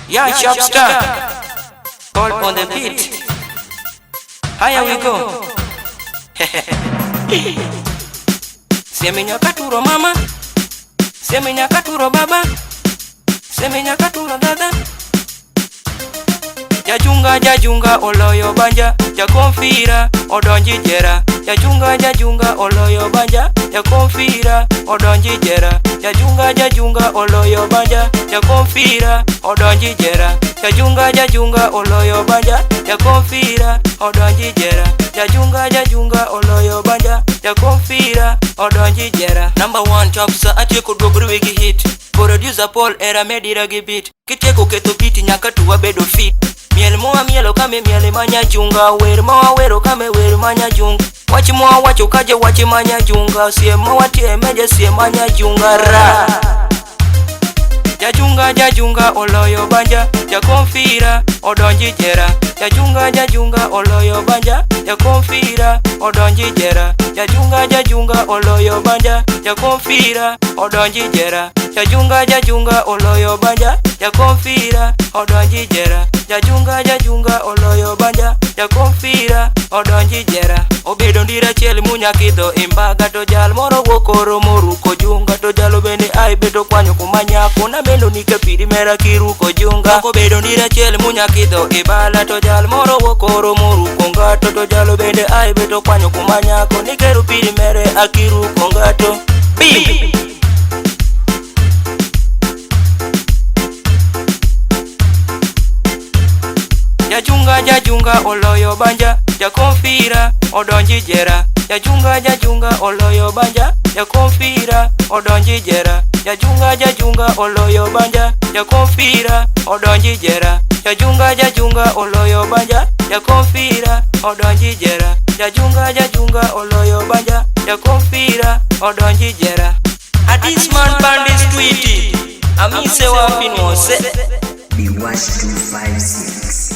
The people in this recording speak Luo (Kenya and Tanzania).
Yeah, sharp star. Call on the beat. Higher we go. Semenya katuro mama, semenya katuro baba, semenya katuro dada. Jajunga oloyo banja, jakonfira odonji jera. Jajunga oloyo banja, jakonfira odonji jera. Jajunga oloyo banja, jakonfira odonji jera. Jajunga oloyo banja, jakonfira odonji jera. Jajunga oloyo banja, jakonfira odonji jera. Number 1 top sa atieko duogri wigi hit. Producer Paul era medira gi beat. Kitieko keto beat nyaka tuwa bedo fit. Miel moa mielo kame miele manya junga. Wer moa wero kame wer manya junga. Wachi moa wacho kaje wachi manya junga. Siem moa tie meje siem manya junga ra. Jajunga oloyo banja, jakonfira odonji jera. Jajunga oloyo banja, jakonfira odonji jera. Jajunga oloyo banja, jakonfira odonji jera. Jajunga oloyo banja, jakonfira odonji jera. Jajunga oloyo banja, jakonfira odonji jera. Obedo ndira chiel munya kidho imbaga. To jal moro wokoro moruko junga. To jalo bende ai beto kwanyo kumanyako. Na bendo nike piri mera kiruko junga. Obedo ndira chiel munya kidho ibala. To jal moro wokoro moruko ngato. To jalo bende ai beto kwanyo kumanyako. Nikeru piri mere akiruko ngato. Bim! Jajunga oloyo banja, jakonfira odonji jera. Jajunga oloyo banja, jakonfira odonji jera. Jajunga oloyo banja, jakonfira odonji jera. Jajunga oloyo banja, jakonfira odonji jera. Jajunga oloyo banja, jakonfira odonji jera. Adis man bandis tweety. Amise wa finwose. Be watch 256.